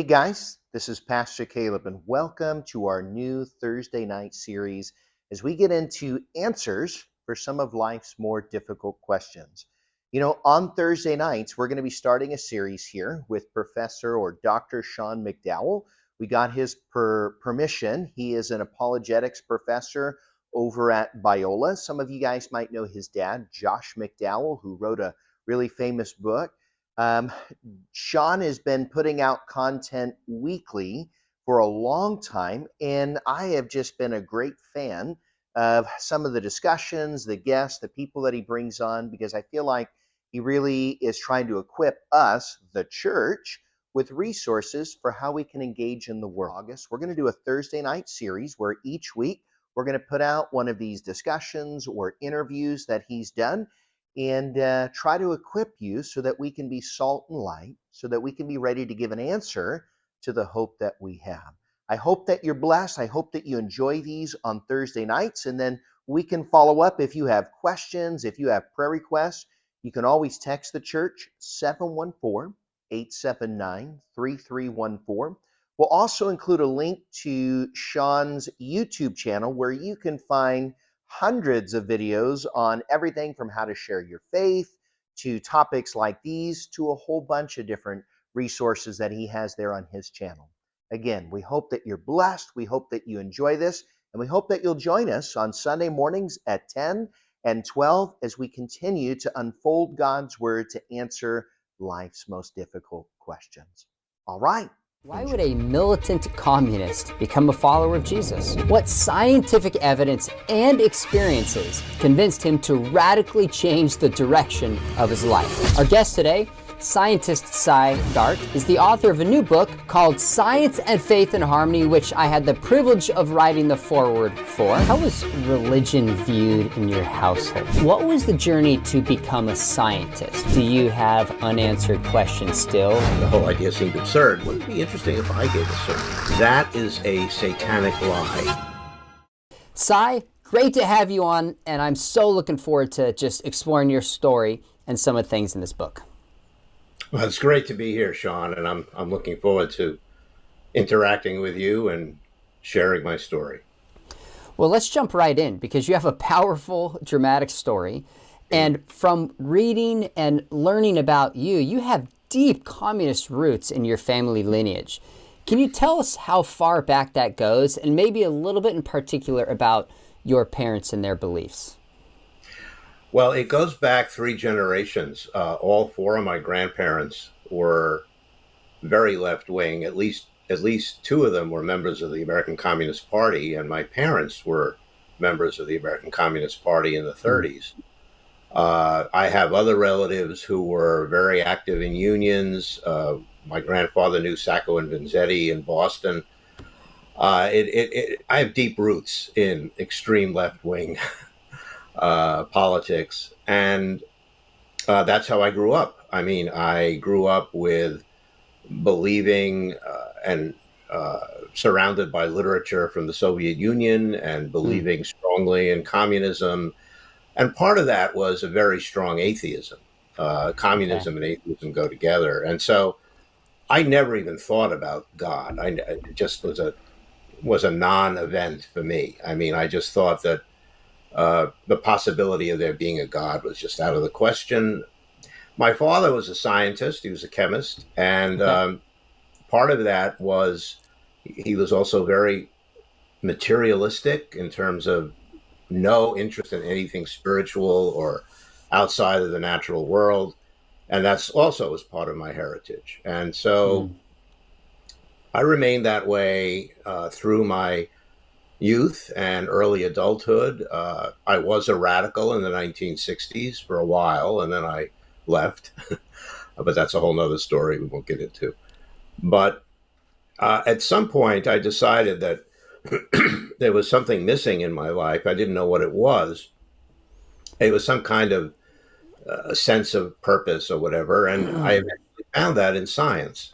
Hey guys, this is Pastor Caleb, and welcome to our new Thursday night series as we get into answers for some of life's more difficult questions. On Thursday nights, we're going to be starting a series here with Professor or Dr. Sean McDowell. We got his permission. He is an apologetics professor over at Biola. Some of you guys might know his dad, Josh McDowell, who wrote a really famous book. Sean has been putting out content weekly for a long time, and I have just been a great fan of some of the discussions, the guests, the people that he brings on, because I feel like he really is trying to equip us, the church, with resources for how we can engage in the world. August, we're going to do a Thursday night series where each week we're going to put out one of these discussions or interviews that he's done and try to equip you so that we can be salt and light, so that we can be ready to give an answer to the hope that we have. I hope that you're blessed. I hope that you enjoy these on Thursday nights, and then we can follow up if you have questions, if you have prayer requests. You can always text the church, 714-879-3314. We'll also include a link to Sean's YouTube channel where you can find hundreds of videos on everything from how to share your faith to topics like these to a whole bunch of different resources that he has there on his channel. Again, we hope that you're blessed. We hope that you enjoy this, and we hope that you'll join us on Sunday mornings at 10 and 12 as we continue to unfold God's word to answer life's most difficult questions. All right. Why would a militant communist become a follower of Jesus? What scientific evidence and experiences convinced him to radically change the direction of his life? Our guest today, scientist Sy Garte, is the author of a new book called Science and Faith in Harmony, which I had the privilege of writing the foreword for. How was religion viewed in your household? What was the journey to become a scientist? Do you have unanswered questions still? The whole idea seemed absurd. Wouldn't it be interesting if I gave a sermon? That is a satanic lie. Sy, great to have you on, and I'm so looking forward to just exploring your story and some of the things in this book. Well, it's great to be here, Sean, and I'm looking forward to interacting with you and sharing my story. Well, let's jump right in because you have a powerful, dramatic story. And from reading and learning about you, you have deep communist roots in your family lineage. Can you tell us how far back that goes, and maybe a little bit in particular about your parents and their beliefs? Well, it goes back 3 generations. All 4 of my grandparents were very left-wing. At least 2 of them were members of the American Communist Party, and my parents were members of the American Communist Party in the 30s. I have other relatives who were very active in unions. My grandfather knew Sacco and Vanzetti in Boston. I have deep roots in extreme left-wing politics, and that's how I grew up. I mean, I grew up with believing and surrounded by literature from the Soviet Union and believing strongly in communism. And part of that was a very strong atheism. Communism and atheism go together. And so I never even thought about God. It just was a non-event for me. I mean, I just thought that the possibility of there being a God was just out of the question. My father was a scientist. He was a chemist. And part of that was he was also very materialistic in terms of no interest in anything spiritual or outside of the natural world. And that's also was part of my heritage. And so I remained that way through my youth and early adulthood. I was a radical in the 1960s for a while, and then I left. But that's a whole nother story we won't get into. But at some point, I decided that there was something missing in my life. I didn't know what it was. It was some kind of a sense of purpose or whatever, and I eventually found that in science.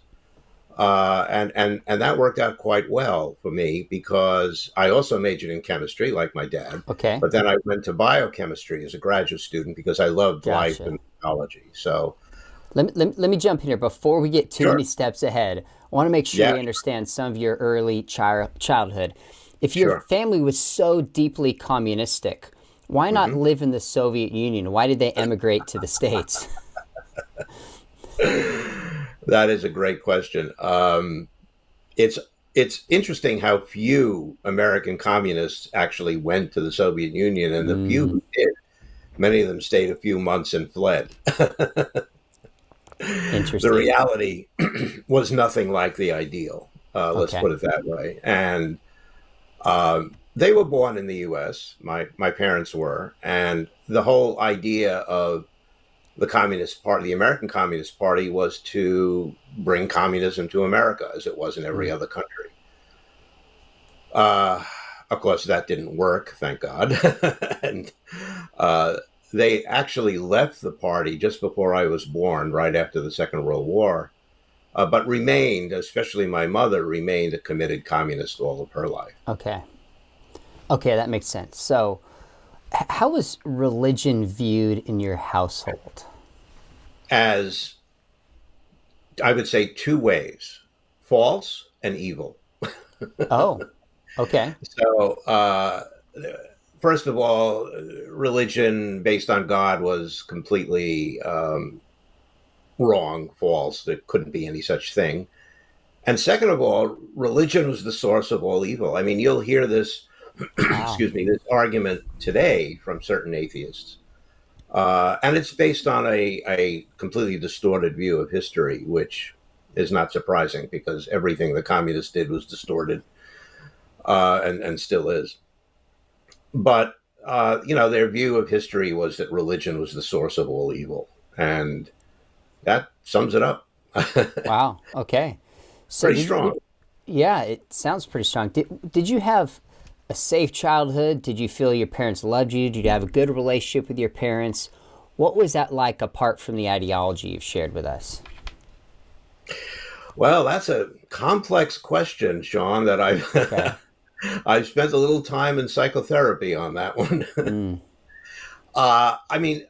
And that worked out quite well for me because I also majored in chemistry, like my dad. Okay. But then I went to biochemistry as a graduate student because I loved life and biology. So let me jump in here before we get too many steps ahead. I want to make sure Yeah, we understand some of your early childhood. If your sure. family was so deeply communistic, why not Hmm. live in the Soviet Union? Why did they emigrate to the States? That is a great question. It's it's interesting how few American communists actually went to the Soviet Union, and the few Mm, who did, many of them stayed a few months and fled. The interesting. reality was nothing like the ideal. Let's Okay. put it that way. And they were born in the U.S. My parents were, and the whole idea of the Communist Party, the American Communist Party, was to bring communism to America, as it was in every Mm, other country. Uh, of course, that didn't work, thank God. And uh, they actually left the party just before I was born, right after the Second World War, but remained, especially my mother, remained a committed communist all of her life. okay. Okay, that makes sense. So, how was religion viewed in your household? As I would say, two ways: false and evil. Oh, okay. So, first of all, religion based on God was completely wrong, false. There couldn't be any such thing. And second of all, religion was the source of all evil. I mean, you'll hear this, Wow. excuse me, this argument today from certain atheists. And it's based on a completely distorted view of history, which is not surprising because everything the communists did was distorted, and still is. But their view of history was that religion was the source of all evil, and that sums it up. Wow. Okay. So Pretty did you? strong. Yeah, it sounds pretty strong. Did you have a safe childhood? Did you feel your parents loved you? Did you have a good relationship with your parents? What was that like apart from the ideology you've shared with us? Well, that's a complex question, Sean. That Okay. I've I've spent a little time in psychotherapy on that one. Mm, I mean,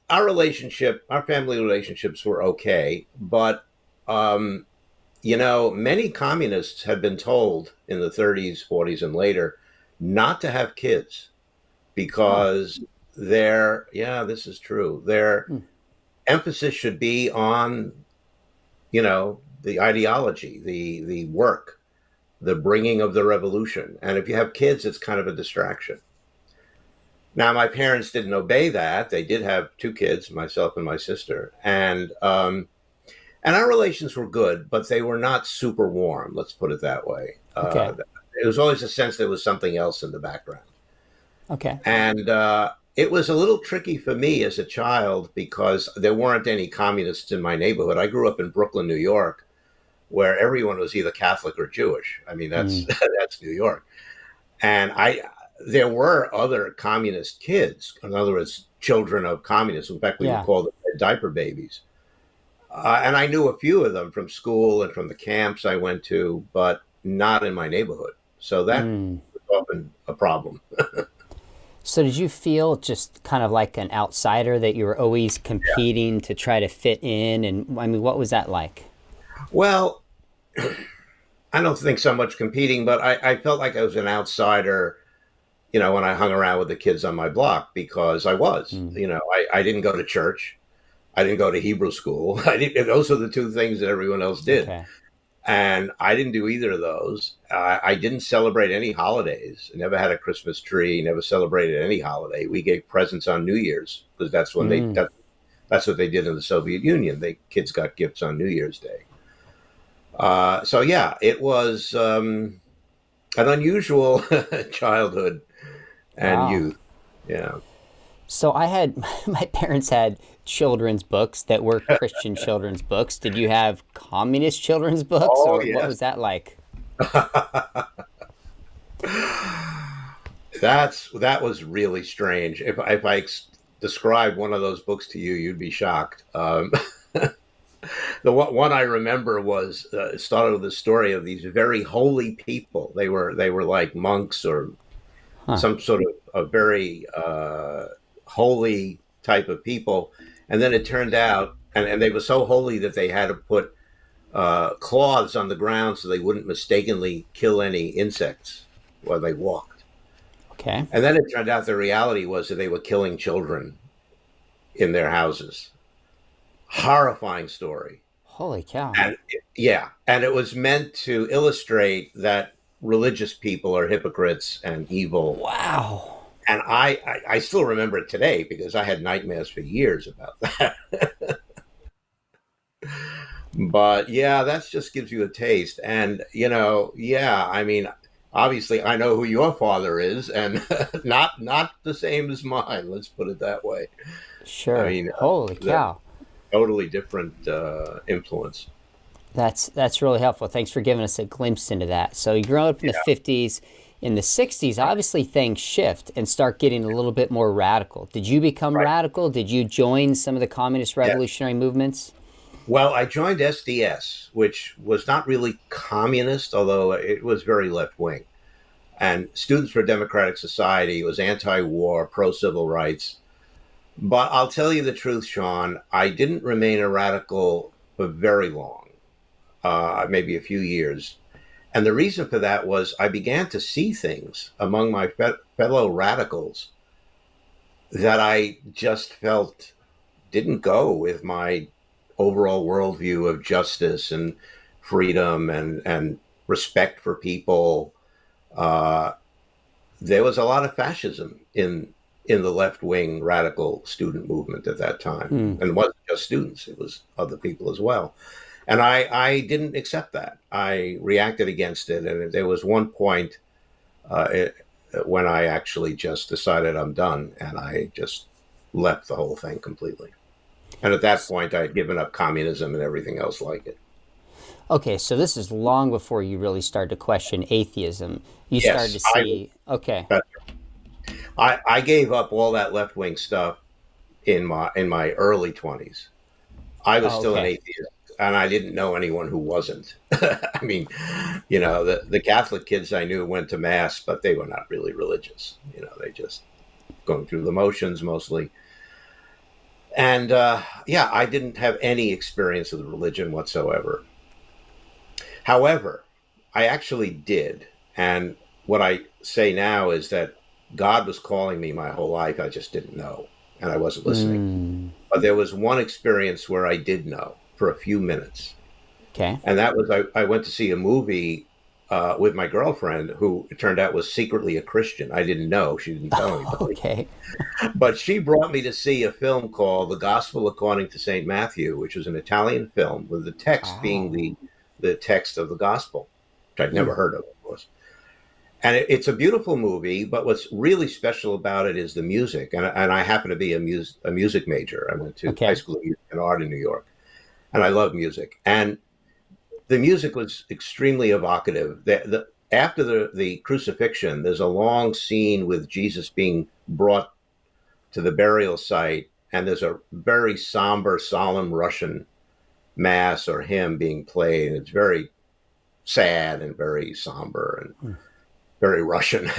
our relationship, our family relationships were okay, but um, many communists had been told in the 30s, 40s, and later not to have kids huh. because yeah, this is true. Their Mm, emphasis should be on, the ideology, the work, the bringing of the revolution. And if you have kids, it's kind of a distraction. Now, my parents didn't obey that. They did have two kids, myself and my sister, and our relations were good, but they were not super warm. Let's put it that way. okay. It was always a sense there was something else in the background, Okay. and it was a little tricky for me as a child because there weren't any communists in my neighborhood. I grew up in Brooklyn, New York, where everyone was either Catholic or Jewish. I mean, that's Mm, that's New York, and I there were other communist kids. In other words, children of communists. In fact, we would yeah. call them diaper babies. And I knew a few of them from school and from the camps I went to, but not in my neighborhood. So that Mm. was often a problem. So did you feel just kind of like an outsider that you were always competing to try to fit in? And I mean, what was that like? Well, I don't think so much competing, but I felt like I was an outsider, when I hung around with the kids on my block because I was. Mm, I didn't go to church. I didn't go to Hebrew school. I didn't, those are the two things that everyone else did. okay. And I didn't do either of those. I didn't celebrate any holidays. Never had a Christmas tree. Never celebrated any holiday. We gave presents on New Year's because that's when Mm, that's what they did in the Soviet Union. Kids got gifts on New Year's Day. So yeah, it was an unusual childhood and wow. youth. Yeah. So I had, my parents had children's books that were Christian children's books. Did you have communist children's books Oh or what yes. was that like? That was really strange. If I described one of those books to you, you'd be shocked. The one I remember was started with the story of these very holy people. They were like monks or Huh. some sort of a very holy type of people, and then it turned out, and they were so holy that they had to put cloths on the ground so they wouldn't mistakenly kill any insects while they walked. Okay. And then it turned out the reality was that they were killing children in their houses. Horrifying story. Holy cow. And yeah, and it was meant to illustrate that religious people are hypocrites and evil. Wow. And I still remember it today because I had nightmares for years about that. But yeah, that just gives you a taste. And, yeah, I mean, obviously I know who your father is, and not the same as mine. Let's put it that way. Sure. I mean, Holy cow. Totally different influence. That's really helpful. Thanks for giving us a glimpse into that. So you grew up in the 50s. In the 60s, obviously things shift and start getting a little bit more radical. Did you become radical? Did you join some of the communist revolutionary movements? Well, I joined SDS, which was not really communist, although it was very left-wing. And Students for Democratic Society was anti-war, pro-civil rights. But I'll tell you the truth, Sean, I didn't remain a radical for very long, maybe a few years. And the reason for that was I began to see things among my fellow radicals that I just felt didn't go with my overall worldview of justice and freedom and respect for people. There was a lot of fascism in the left-wing radical student movement at that time. And it wasn't just students, it was other people as well. And I didn't accept that. I reacted against it. And there was one point when I actually just decided I'm done, and I just left the whole thing completely. And at that point, I had given up communism and everything else like it. Okay, so this is long before you really started to question atheism. You started to see, okay. I gave up all that left-wing stuff in my early 20s. I was still an atheist, and I didn't know anyone who wasn't. I mean, the Catholic kids I knew went to mass, but they were not really religious. They just going through the motions mostly. And I didn't have any experience with religion whatsoever. However, I actually did. And what I say now is that God was calling me my whole life. I just didn't know, and I wasn't listening. But there was one experience where I did know for a few minutes. Okay. And that was I went to see a movie with my girlfriend, who it turned out was secretly a Christian. I didn't know. She didn't tell anybody. Okay. But she brought me to see a film called The Gospel According to St. Matthew, which was an Italian film with the text being the text of the gospel, which I'd never heard of course. And it's a beautiful movie, but what's really special about it is the music. And I happen to be a music major. I went to high school of music and art in New York, and I love music. And the music was extremely evocative. After the crucifixion, there's a long scene with Jesus being brought to the burial site, and there's a very somber, solemn Russian mass or hymn being played. And it's very sad and very somber and very Russian.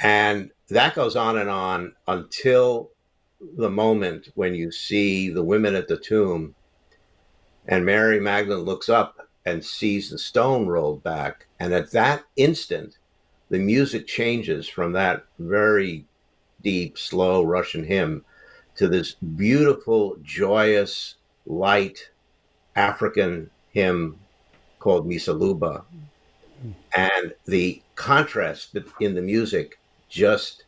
And that goes on and on until the moment when you see the women at the tomb, and Mary Magdalene looks up and sees the stone rolled back. And at that instant, the music changes from that very deep, slow Russian hymn to this beautiful, joyous, light African hymn called Misa Luba. And the contrast in the music just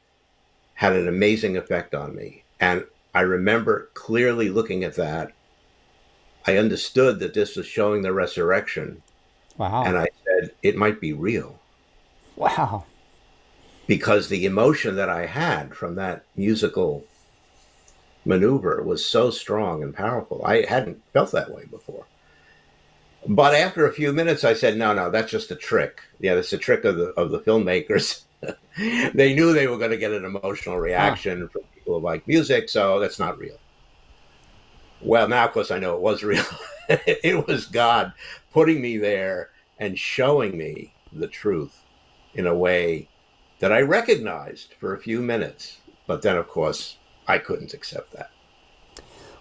had an amazing effect on me. And I remember clearly looking at that. I understood that this was showing the resurrection. Wow. And I said, it might be real. Wow. Because the emotion that I had from that musical maneuver was so strong and powerful. I hadn't felt that way before. But after a few minutes, I said, no, that's just a trick. Yeah, that's a trick of the filmmakers. They knew they were going to get an emotional reaction from people who like music, so that's not real. Well, now, of course, I know it was real. It was God putting me there and showing me the truth in a way that I recognized for a few minutes. But then, of course, I couldn't accept that.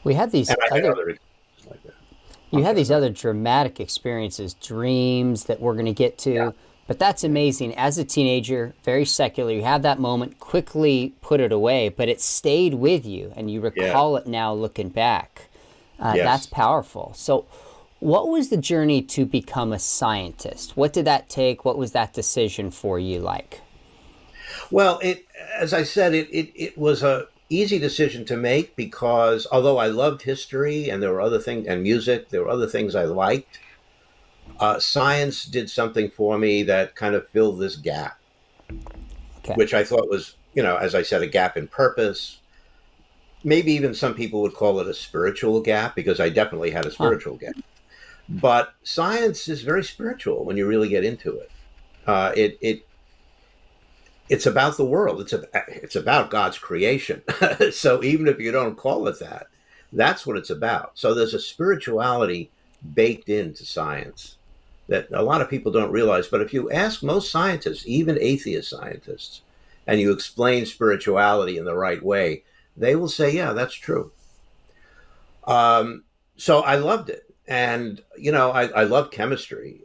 We had these and I had other experiences like that. You have these other dramatic experiences, dreams that we're going to get to. Yeah. But that's amazing. As a teenager, very secular, you have that moment, quickly put it away, but it stayed with you and you recall it now looking back. That's powerful. So what was the journey to become a scientist? What did that take? What was that decision for you like? Well, as I said, it was a easy decision to make because although I loved history and there were other things and music, there were other things I liked. Science did something for me that kind of filled this gap, which I thought was, as I said, a gap in purpose. Maybe even some people would call it a spiritual gap because I definitely had a spiritual gap. But science is very spiritual when you really get into it. It's about the world. It's about God's creation. So even if you don't call it that, that's what it's about. So there's a spirituality baked into science that a lot of people don't realize. But if you ask most scientists, even atheist scientists, and you explain spirituality in the right way, they will say, yeah, that's true. So I loved it. And, I love chemistry.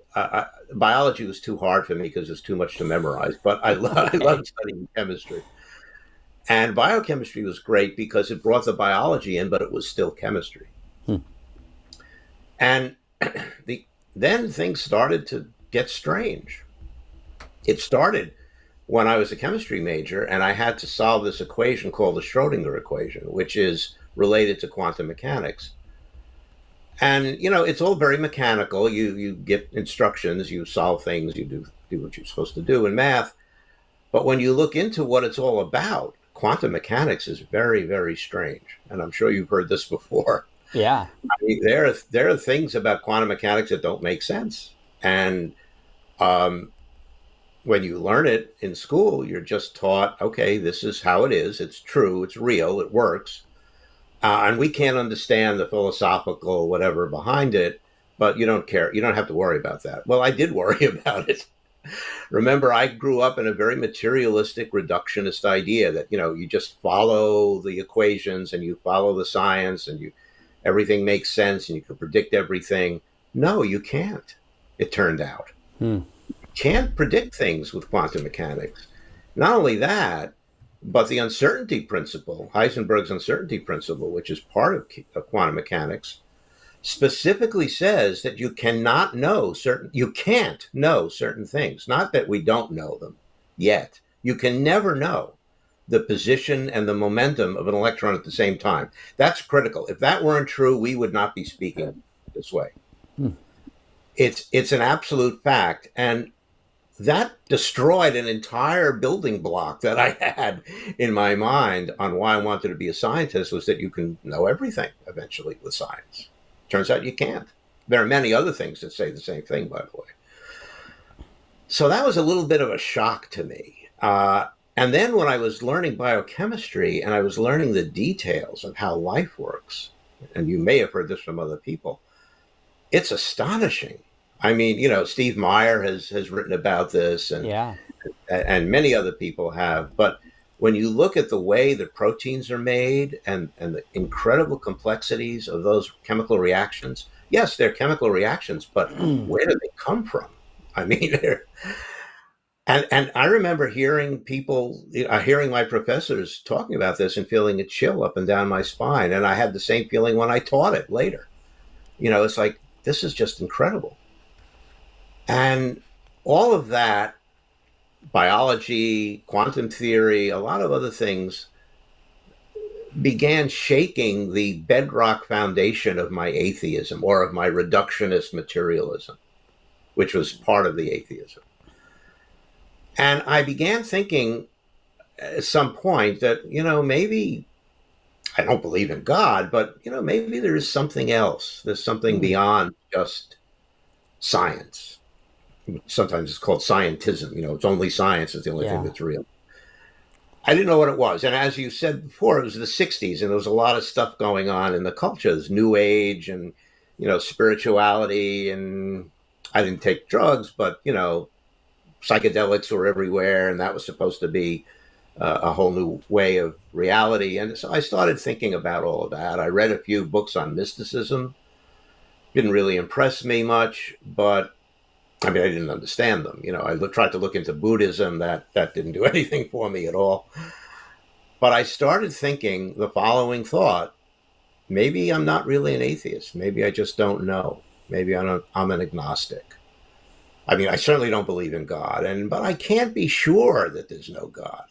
Biology was too hard for me because it's too much to memorize, but I loved studying chemistry. And biochemistry was great because it brought the biology in, but it was still chemistry. And then things started to get strange. It started when I was a chemistry major and I had to solve this equation called the Schrodinger equation, which is related to quantum mechanics. And, it's all very mechanical. You get instructions, you solve things, you do what you're supposed to do in math. But when you look into what it's all about, quantum mechanics is very, very strange. And I'm sure you've heard this before. Yeah. I mean, there are things about quantum mechanics that don't make sense. And when you learn it in school, you're just taught, okay, this is how it is. It's true. It's real. It works. And we can't understand the philosophical whatever behind it, but you don't care. You don't have to worry about that. Well, I did worry about it. Remember, I grew up in a very materialistic reductionist idea that, you just follow the equations and you follow the science and everything makes sense and you can predict everything. No, you can't, it turned out. You can't predict things with quantum mechanics. Not only that, but the uncertainty principle, Heisenberg's uncertainty principle, which is part of quantum mechanics, specifically says that you can't know certain things. Not that we don't know them yet. You can never know the position and the momentum of an electron at the same time. That's critical. If that weren't true, we would not be speaking this way. It's an absolute fact. And that destroyed an entire building block that I had in my mind on why I wanted to be a scientist, was that you can know everything eventually with science. Turns out you can't. There are many other things that say the same thing, by the way. So that was a little bit of a shock to me. And then when I was learning biochemistry and I was learning the details of how life works, and you may have heard this from other people, it's astonishing. I mean, Steve Meyer has written about this, and many other people have. But when you look at the way that proteins are made and the incredible complexities of those chemical reactions, yes, they're chemical reactions, but where do they come from? I mean, and I remember hearing hearing my professors talking about this and feeling a chill up and down my spine. And I had the same feeling when I taught it later. It's like, this is just incredible. And all of that, biology, quantum theory, a lot of other things, began shaking the bedrock foundation of my atheism, or of my reductionist materialism, which was part of the atheism. And I began thinking at some point that, maybe I don't believe in God, but, maybe there is something else. There's something beyond just science. Sometimes it's called scientism. It's only science is the only thing that's real. I didn't know what it was. And as you said before, it was the 60s and there was a lot of stuff going on in the culture. There's New Age and, spirituality. And I didn't take drugs, but, psychedelics were everywhere. And that was supposed to be a whole new way of reality. And so I started thinking about all of that. I read a few books on mysticism. didn't really impress me much, but I mean, I didn't understand them. I tried to look into Buddhism. That didn't do anything for me at all. But I started thinking the following thought: maybe I'm not really an atheist. Maybe I just don't know. Maybe I'm an agnostic. I mean, I certainly don't believe in God, but I can't be sure that there's no God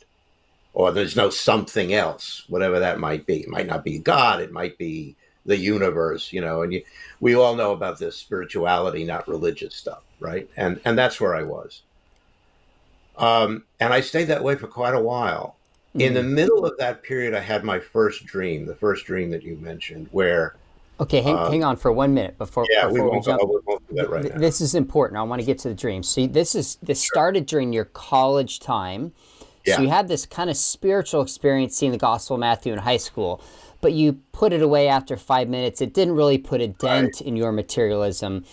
or there's no something else, whatever that might be. It might not be God. It might be the universe, and we all know about this spirituality, not religious stuff, right? And that's where I was. And I stayed that way for quite a while. In the middle of that period, I had my first dream, the first dream that you mentioned, where Okay, hang on for 1 minute before we we jump. won't do that right now. This is important. I want to get to the dream. See, this started during your college time. Yeah. So you had this kind of spiritual experience seeing the Gospel of Matthew in high school, but you put it away after 5 minutes. It didn't really put a dent in your materialism.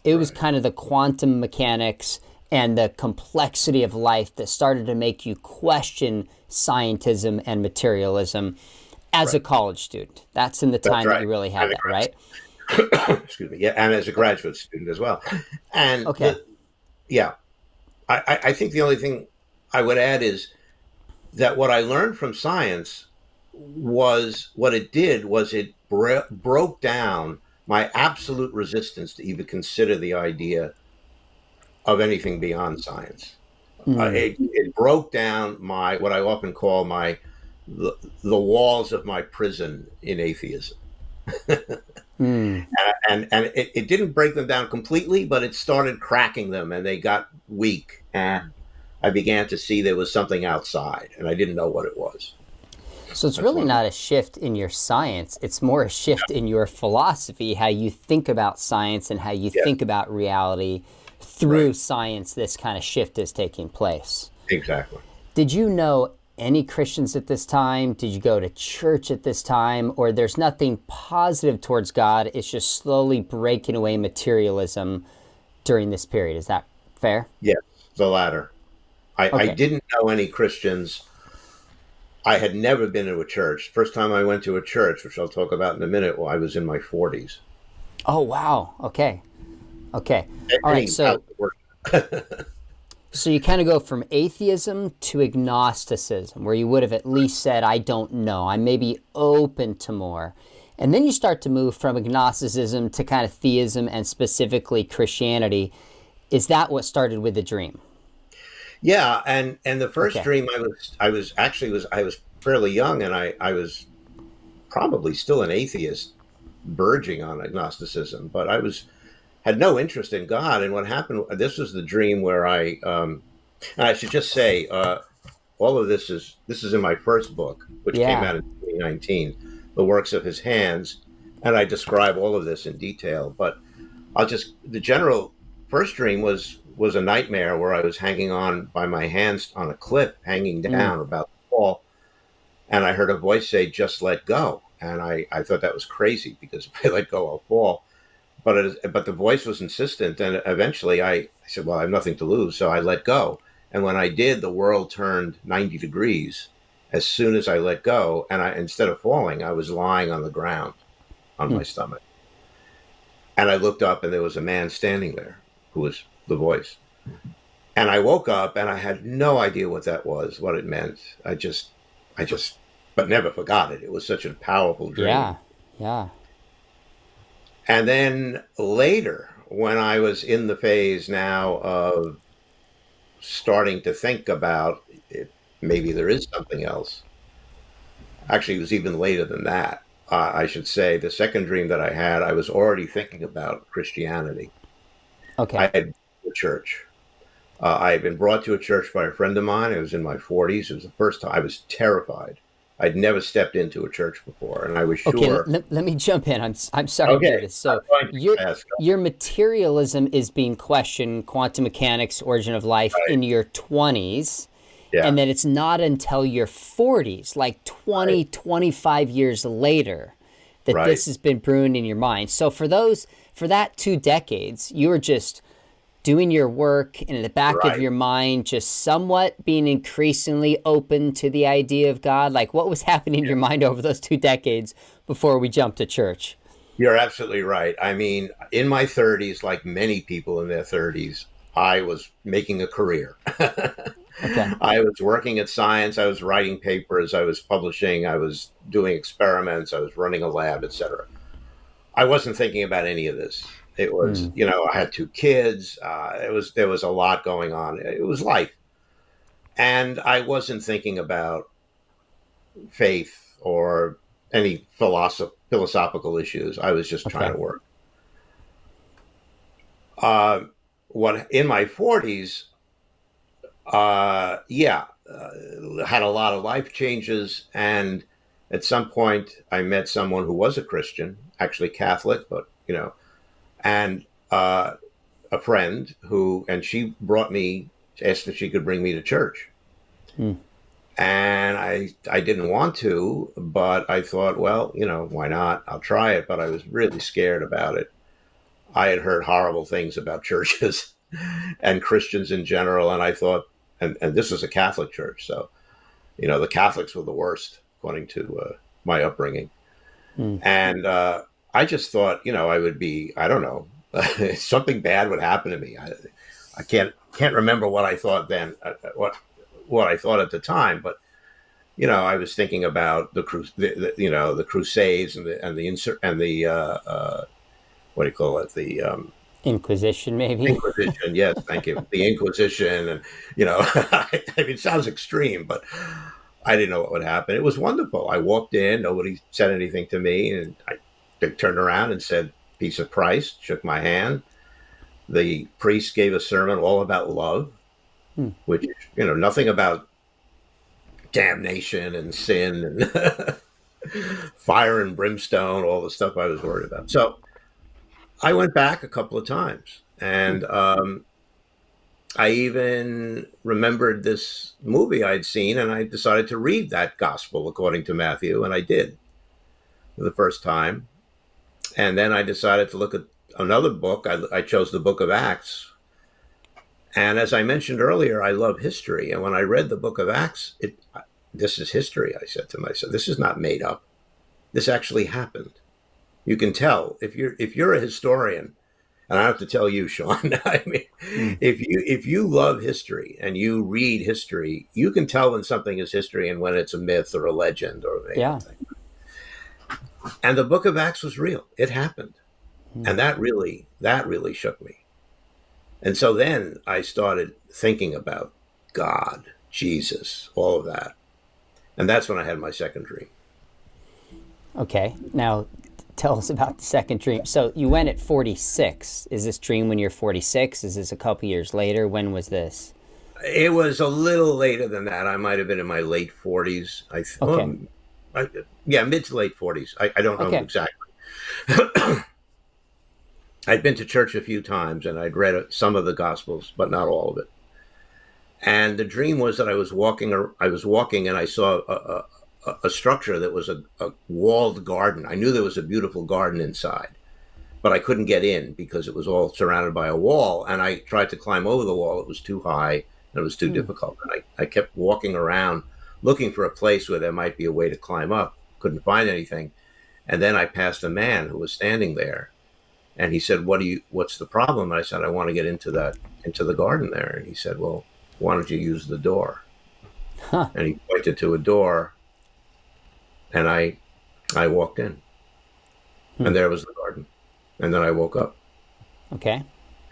It was kind of the quantum mechanics and the complexity of life that started to make you question scientism and materialism as a college student. That's in the time that you really had that, right? Excuse me. Yeah, and as a graduate student as well. And okay. I think the only thing I would add is that what I learned from science was it broke down my absolute resistance to even consider the idea of anything beyond science. It broke down what I often call the walls of my prison in atheism. And it didn't break them down completely, but it started cracking them, and they got weak. And I began to see there was something outside, and I didn't know what it was. So it's really not a shift in your science. It's more a shift in your philosophy, how you think about science and how you think about reality. Through science, this kind of shift is taking place. Exactly. Did you know any Christians at this time? Did you go to church at this time? Or there's nothing positive towards God, it's just slowly breaking away materialism during this period. Is that fair? Yes, the latter. I didn't know any Christians. I had never been to a church. First time I went to a church, which I'll talk about in a minute, I was in my 40s. Oh, wow. Okay. All right, so you kind of go from atheism to agnosticism, where you would have at least said, I don't know, I may be open to more. And then you start to move from agnosticism to kind of theism and specifically Christianity. Is that what started with the dream? Yeah, and the first dream I was fairly young, and I was probably still an atheist, verging on agnosticism, but had no interest in God. And what happened, this was the dream where and I should just say, all of this is in my first book, which came out in 2019, The Works of His Hands. And I describe all of this in detail, but the general first dream was a nightmare where I was hanging on by my hands on a cliff, hanging down about to fall. And I heard a voice say, just let go. And I thought that was crazy, because if I let go, I'll fall. But the voice was insistent, and eventually I said, well, I have nothing to lose, so I let go. And when I did, the world turned 90 degrees as soon as I let go. And instead of falling, I was lying on the ground on my stomach. And I looked up, and there was a man standing there who was the voice. And I woke up, and I had no idea what that was, what it meant. I just, but never forgot it. It was such a powerful dream. Yeah. And then later, when I was in the phase now of starting to think about it, maybe there is something else. Actually, it was even later than that. I should say the second dream that I had, I was already thinking about Christianity. Okay. I had been to a church. I had been brought to a church by a friend of mine. I was in my 40s. It was the first time. I was terrified. I'd never stepped into a church before, and I was sure. Okay, let me jump in. I'm sorry to do this. So your materialism is being questioned, quantum mechanics, origin of life, in your 20s, and then it's not until your 40s, like 20, 25 years later, that this has been brewing in your mind. So for that 2 decades, you were just doing your work, and in the back of your mind, just somewhat being increasingly open to the idea of God. Like, what was happening in your mind over those 2 decades before we jumped to church? You're absolutely right. I mean, in my 30s, like many people in their 30s, I was making a career. Okay. I was working at science. I was writing papers. I was publishing. I was doing experiments. I was running a lab, etc. I wasn't thinking about any of this. It was, Hmm. I had two kids. There was a lot going on. It was life, and I wasn't thinking about faith or any philosophical issues. I was just trying Okay. to work. Uh, what in my 40s, yeah, had a lot of life changes, and at some point, I met someone who was a Christian, actually Catholic, but and a friend and she brought me, asked if she could bring me to church. Hmm. And I didn't want to, but I thought, well, why not? I'll try it. But I was really scared about it. I had heard horrible things about churches and Christians in general. And I thought, and this was a Catholic church. So, the Catholics were the worst, according to my upbringing. Hmm. And I just thought, I would be, I don't know, something bad would happen to me. I can't remember what I thought then, what I thought at the time, but I was thinking about the Crusades and the what do you call it, the Inquisition, maybe. Inquisition. Yes, thank you, the Inquisition, and I mean, it sounds extreme, but I didn't know what would happen. It was wonderful. I walked in, nobody said anything to me, and they turned around and said, "Peace of Christ," shook my hand. The priest gave a sermon all about love, Hmm. which nothing about damnation and sin and fire and brimstone, all the stuff I was worried about. So I went back a couple of times, and I even remembered this movie I'd seen, and I decided to read that gospel according to Matthew, and I did for the first time. And then I decided to look at another book. I chose the book of Acts. And as I mentioned earlier, I love history. And when I read the book of Acts, this is history, I said to myself. This is not made up. This actually happened. You can tell if you're a historian, and I have to tell you, Sean, I mean, Hmm. if you love history and you read history, you can tell when something is history and when it's a myth or a legend or Yeah. anything. And the book of Acts was real. It happened. Hmm. And that really shook me. And so then I started thinking about God, Jesus, all of that. And that's when I had my second dream. Okay. Now, tell us about the second dream. So you went at 46. Is this dream when you're 46? Is this a couple years later? When was this? It was a little later than that. I might have been in my late 40s. Okay. Yeah, mid to late 40s. I don't know Okay. exactly. I'd been to church a few times and I'd read some of the Gospels, but not all of it. And the dream was that I was walking and I saw a structure that was a walled garden. I knew there was a beautiful garden inside, but I couldn't get in because it was all surrounded by a wall. And I tried to climb over the wall. It was too high and it was too difficult. And I kept walking around looking for a place where there might be a way to climb up. Couldn't find anything. And then I passed a man who was standing there. And he said, what's the problem? And I said, I want to get into the garden there. And he said, well, why don't you use the door? Huh. And he pointed to a door, and I walked in, and there was the garden. And then I woke up. Okay.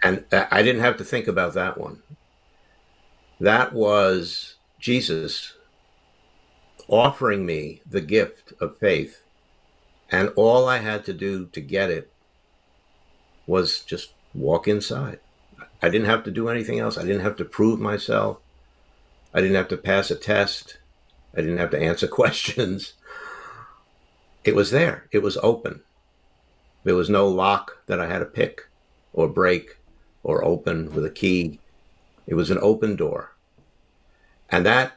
And I didn't have to think about that one. That was Jesus offering me the gift of faith. And all I had to do to get it was just walk inside. I didn't have to do anything else. I didn't have to prove myself. I didn't have to pass a test. I didn't have to answer questions. It was there. It was open. There was no lock that I had to pick or break or open with a key. It was an open door. And that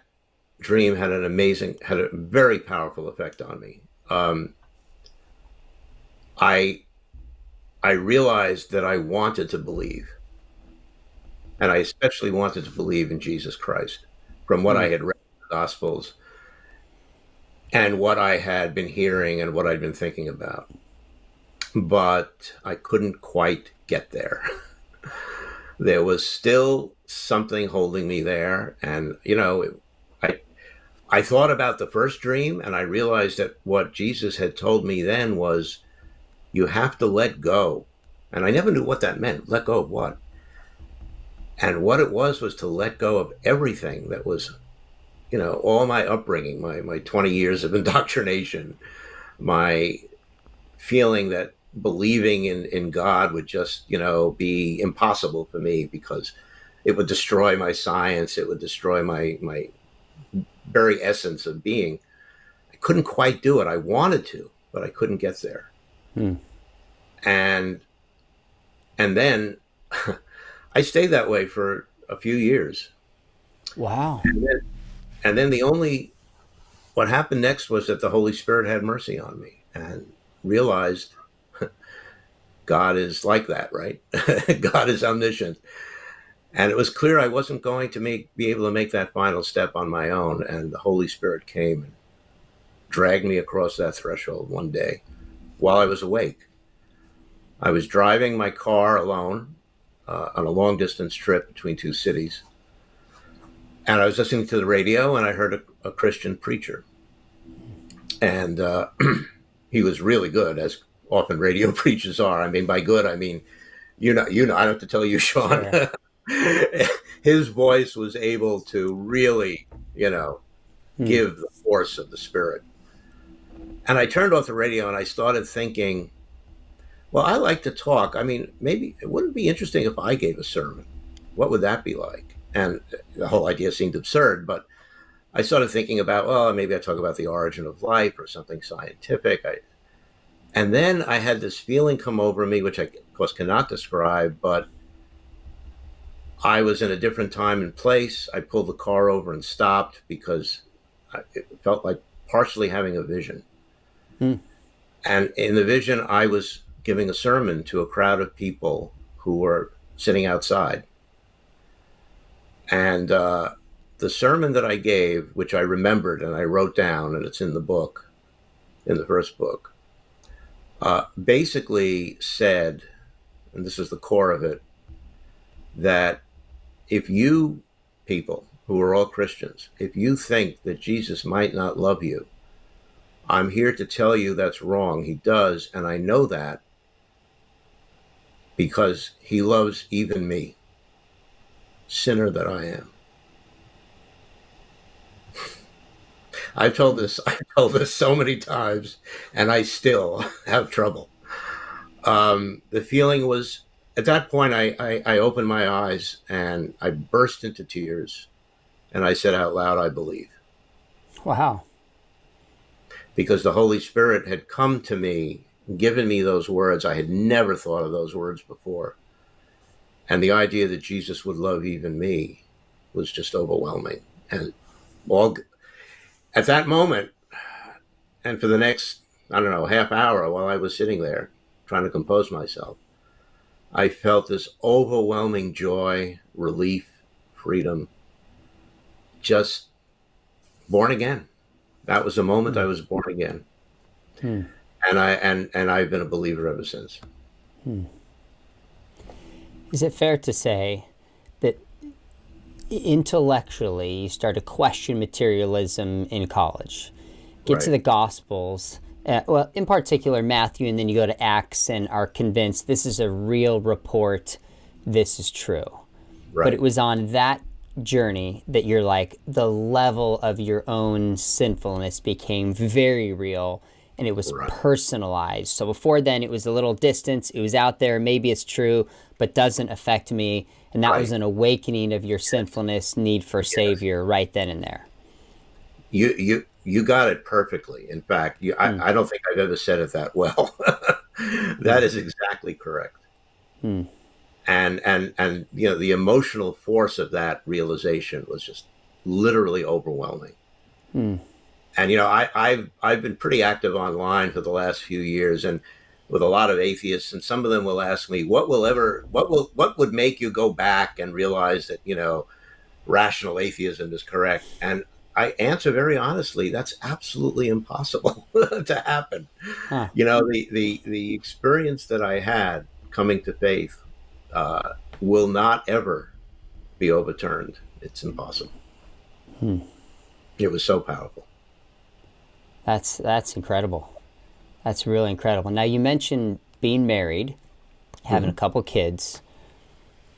dream had a very powerful effect on me. I realized that I wanted to believe. And I especially wanted to believe in Jesus Christ from what I had read in the Gospels and what I had been hearing and what I'd been thinking about. but I couldn't quite get there. There was still something holding me there. And, I, I thought about the first dream, and I realized that what Jesus had told me then was, you have to let go. And I never knew what that meant. Let go of what? And what it was to let go of everything that was, all my upbringing, my 20 years of indoctrination, my feeling that believing in God would just, be impossible for me because it would destroy my science. It would destroy my very essence of being. I couldn't quite do it. I wanted to, but I couldn't get there. And then I stayed that way for a few years. Wow. And then what happened next was that the Holy Spirit had mercy on me and realized God is like that, right? God is omniscient. And it was clear I wasn't going to be able to make that final step on my own. And the Holy Spirit came and dragged me across that threshold one day while I was awake. I was driving my car alone on a long distance trip between two cities. And I was listening to the radio, and I heard a Christian preacher. And he was really good, as often radio preachers are. I mean, by good, I mean, I don't have to tell you, Sean. Sure. His voice was able to really, give the force of the Spirit. And I turned off the radio and I started thinking, well, I like to talk. I mean, maybe it wouldn't be interesting if I gave a sermon. What would that be like? And the whole idea seemed absurd, but I started thinking about, well, maybe I talk about the origin of life or something scientific. And then I had this feeling come over me, which I, of course, cannot describe, but I was in a different time and place. I pulled the car over and stopped because it felt like partially having a vision. And in the vision, I was giving a sermon to a crowd of people who were sitting outside. And the sermon that I gave, which I remembered and I wrote down, and it's in the book, in the first book, basically said, and this is the core of it, that if you people who are all Christians, if you think that Jesus might not love you, I'm here to tell you that's wrong. He does, and I know that because he loves even me, sinner that I am. I've told this so many times, and I still have trouble. The feeling was, at that point, I opened my eyes and I burst into tears, and I said out loud, I believe. Wow. Because the Holy Spirit had come to me, given me those words. I had never thought of those words before. And the idea that Jesus would love even me was just overwhelming. And at that moment, and for the next, half hour while I was sitting there trying to compose myself, I felt this overwhelming joy, relief, freedom, just born again. That was the moment I was born again. And I've been a believer ever since. Is it fair to say that intellectually you start to question materialism in college, get to the Gospels, well, in particular Matthew, and then you go to Acts and are convinced this is a real report, this is true. Right. But it was on that journey that you're like, the level of your own sinfulness became very real, and it was personalized. So before then, it was a little distance. It was out there. Maybe it's true, but doesn't affect me. And that was an awakening of your sinfulness, need for Savior right then and there. You got it perfectly. In fact, I don't think I've ever said it that well. That is exactly correct. And the emotional force of that realization was just literally overwhelming. And I've been pretty active online for the last few years, and with a lot of atheists, and some of them will ask me, what would make you go back and realize that rational atheism is correct? And I answer very honestly, that's absolutely impossible to happen. Huh. The experience that I had coming to faith will not ever be overturned. It's impossible. Hmm. It was so powerful. That's incredible. That's really incredible. Now you mentioned being married, having Hmm. a couple kids.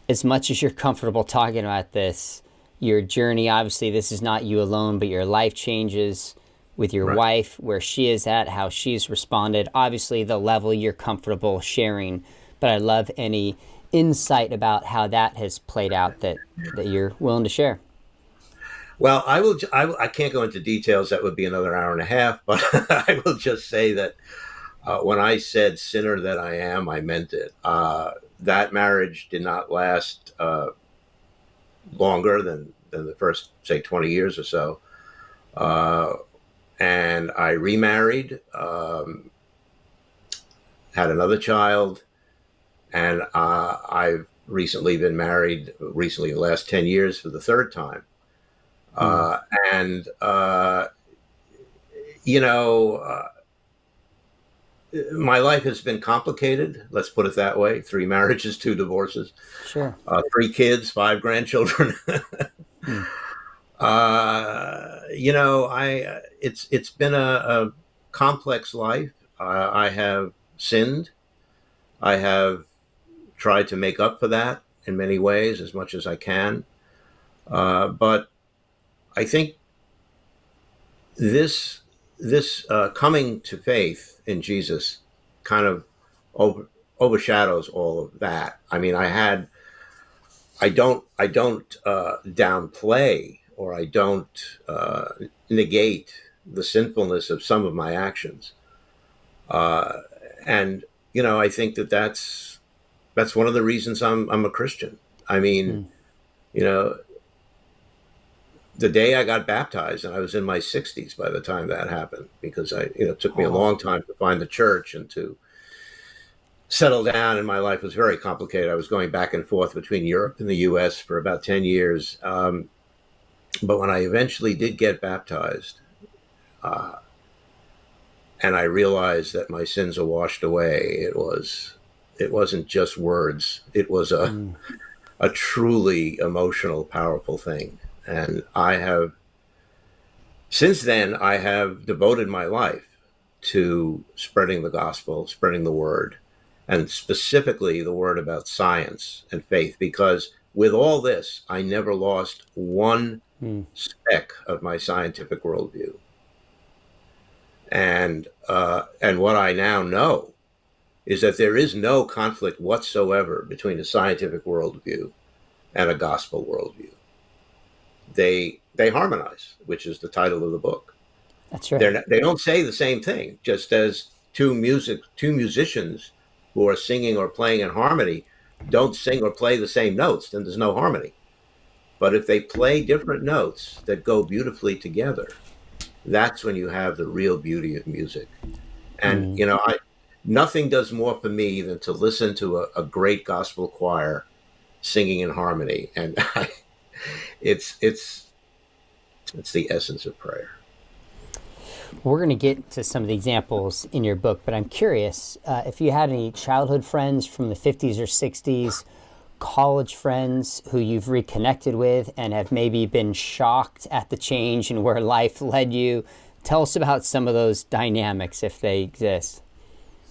As much as you're comfortable talking about this, your journey, obviously this is not you alone, but your life changes with your Right. wife, where she is at, how she's responded, obviously the level you're comfortable sharing. But I love any insight about how that has played out that you're willing to share. Well, I will. I can't go into details. That would be another hour and a half. But I will just say that when I said "sinner that I am," I meant it. That marriage did not last longer than the first, say, 20 years or so. Uh, and I remarried, had another child, and I've recently been married. Recently, the last 10 years, for the third time. Hmm. Uh, and you know. My life has been complicated. Let's put it that way. 3 marriages, 2 divorces, Sure. 3 kids, 5 grandchildren. Hmm. I it's been a complex life. I have sinned. I have tried to make up for that in many ways as much as I can. But I think this this coming to faith in Jesus kind of over, overshadows all of that. I mean, I don't downplay, or I don't negate the sinfulness of some of my actions, uh, and I think that's one of the reasons I'm a Christian. I mean, Hmm. you know, the day I got baptized, and I was in my 60s by the time that happened, because it took me a Oh. long time to find the church and to settle down, and my life was very complicated. I was going back and forth between Europe and the U.S. for about 10 years. But when I eventually did get baptized, uh, and I realized that my sins are washed away, it wasn't just words. It was Hmm. a truly emotional, powerful thing. And since then, I have devoted my life to spreading the gospel, spreading the word, and specifically the word about science and faith, because with all this, I never lost one Hmm. speck of my scientific worldview. And what I now know is that there is no conflict whatsoever between a scientific worldview and a gospel worldview. They harmonize, which is the title of the book. That's right. They don't say the same thing. Just as two musicians who are singing or playing in harmony don't sing or play the same notes, then there's no harmony. But if they play different notes that go beautifully together, that's when you have the real beauty of music. And Hmm. nothing does more for me than to listen to a great gospel choir singing in harmony, and it's it's it's the essence of prayer. We're going to get to some of the examples in your book, but I'm curious if you had any childhood friends from the 50s or 60s, college friends who you've reconnected with and have maybe been shocked at the change and where life led you. Tell us about some of those dynamics if they exist.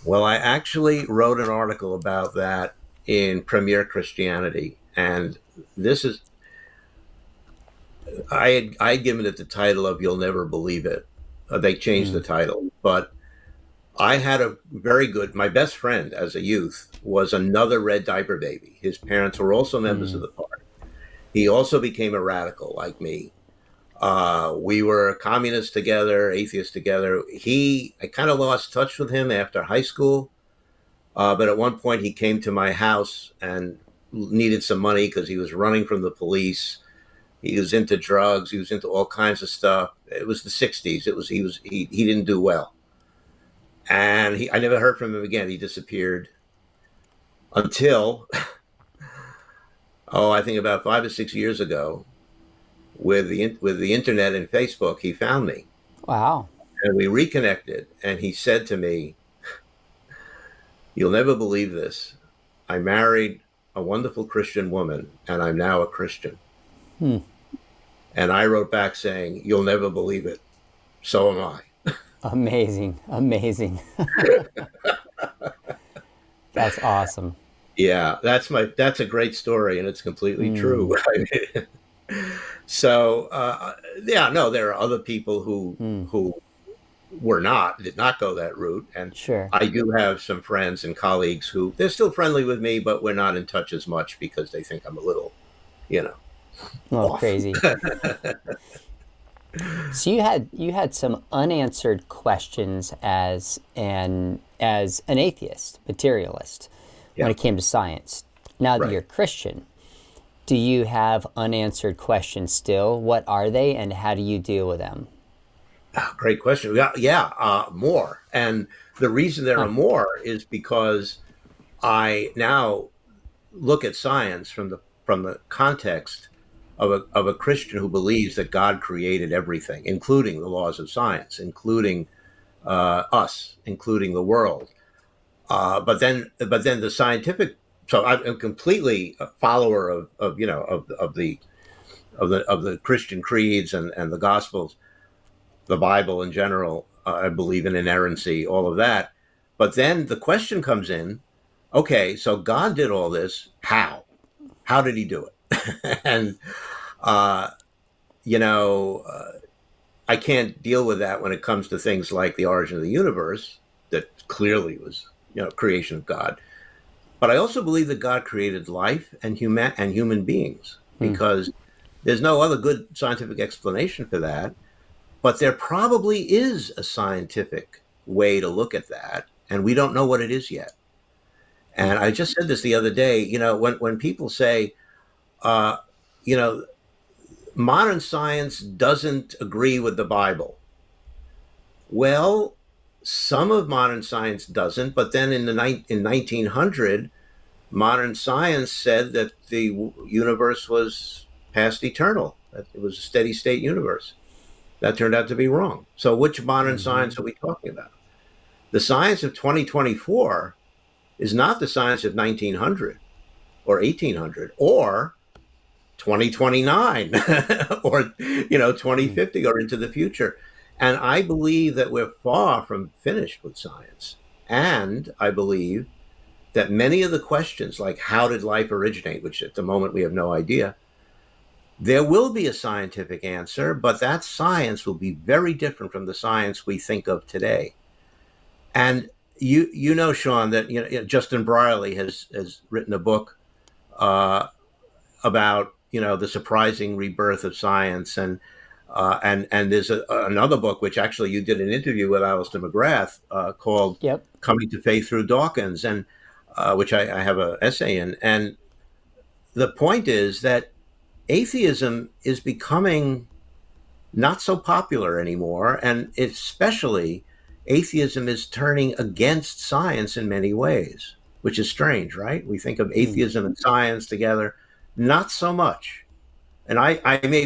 Well, I actually wrote an article about that in Premier Christianity, and this is I had given it the title of "You'll Never Believe It." They changed the Mm. title, but I had a very good. My best friend as a youth was another red diaper baby. His parents were also members of Mm. the party. He also became a radical like me. We were communists together, atheists together. I kind of lost touch with him after high school. But at one point, he came to my house and needed some money because he was running from the police. He was into drugs. He was into all kinds of stuff. It was the '60s. He didn't do well, and I never heard from him again. He disappeared until I think about 5 or 6 years ago, with the internet and Facebook, he found me, Wow. and we reconnected. And he said to me, "You'll never believe this. I married a wonderful Christian woman, and I'm now a Christian." Hmm. And I wrote back saying, "You'll never believe it. So am I." Amazing. Amazing. That's awesome. Yeah, that's a great story, and it's completely true. So, yeah, no, there are other people who did not go that route, and Sure. I do have some friends and colleagues who they're still friendly with me, but we're not in touch as much because they think I'm a little, you know, Oh, off. crazy. So you had some unanswered questions as an atheist, materialist, when Yeah, it came to science. Now that right. you're Christian, do you have unanswered questions still? What are they, and how do you deal with them? Great question. Yeah, more. And the reason there are Huh. more is because I now look at science from the context of a Christian who believes that God created everything, including the laws of science, including us, including the world. But then the scientific. So I'm completely a follower of you know of the Christian creeds and the Gospels, the Bible in general. I believe in inerrancy, all of that. But then the question comes in: okay, so God did all this. How? How did He do it? And uh, you know, I can't deal with that when it comes to things like the origin of the universe, that clearly was, creation of God. But I also believe that God created life and human beings, Hmm. because there's no other good scientific explanation for that. But there probably is a scientific way to look at that, and we don't know what it is yet. And I just said this the other day. When people say, uh, you know, modern science doesn't agree with the Bible. Well, some of modern science doesn't, but then in 1900, modern science said that the universe was past eternal, that it was a steady state universe. That turned out to be wrong. So which modern Mm-hmm. science are we talking about? The science of 2024 is not the science of 1900 or 1800 or 2029 or 2050 or into the future. And I believe that we're far from finished with science. And I believe that many of the questions, like how did life originate, which at the moment we have no idea, there will be a scientific answer, but that science will be very different from the science we think of today. And Sean, that Justin Brierley has written a book uh, about the surprising rebirth of science, and there's another book which actually you did an interview with Alistair McGrath called Yep. "Coming to Faith Through Dawkins," and which I have an essay in. And the point is that atheism is becoming not so popular anymore, and especially atheism is turning against science in many ways, which is strange, right? We think of Hmm. atheism and science together. Not so much. And I may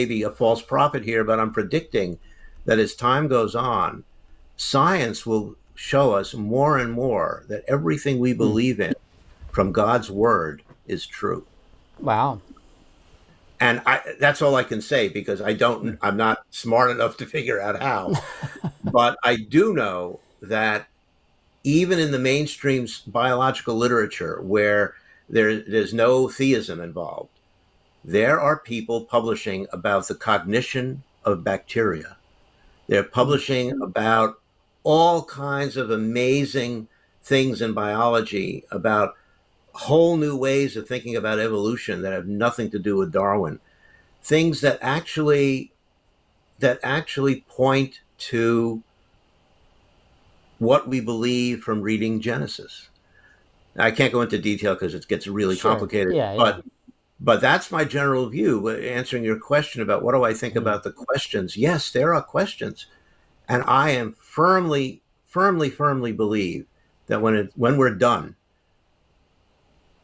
be a false prophet here, but I'm predicting that as time goes on, science will show us more and more that everything we Hmm. believe in from God's word is true. Wow. And that's all I can say, because I'm not smart enough to figure out how. But I do know that even in the mainstream biological literature, where there's no theism involved, there are people publishing about the cognition of bacteria. They're Hmm. publishing about all kinds of amazing things in biology, about whole new ways of thinking about evolution that have nothing to do with Darwin. Things that actually point to what we believe from reading Genesis. Now, I can't go into detail because it gets really Sure. complicated, Yeah. Yeah. but that's my general view. Answering your question about what do I think Hmm. about the questions, yes, there are questions, and I am firmly believe that when we're done,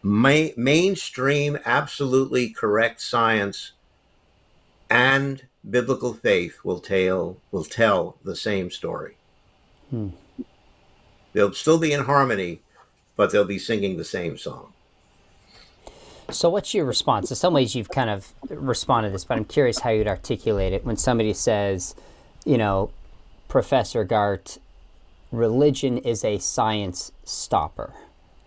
mainstream, absolutely correct science and biblical faith will tell the same story. Hmm. They'll still be in harmony, but they'll be singing the same song. So what's your response? In some ways you've kind of responded to this, but I'm curious how you'd articulate it when somebody says, you know, Professor Garte, religion is a science stopper.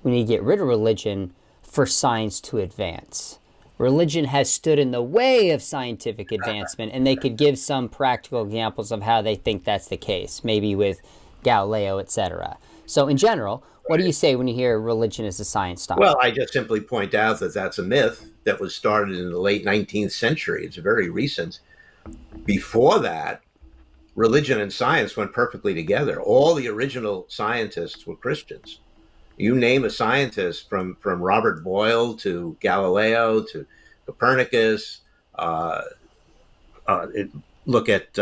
We need to get rid of religion for science to advance. Religion has stood in the way of scientific advancement, and they could give some practical examples of how they think that's the case, maybe with Galileo, etc. So in general, what do you say when you hear religion is a science stopper? Well, I just simply point out that that's a myth that was started in the late 19th century. It's very recent. Before that, religion and science went perfectly together. All the original scientists were Christians. You name a scientist from Robert Boyle to Galileo to Copernicus. Uh, Look at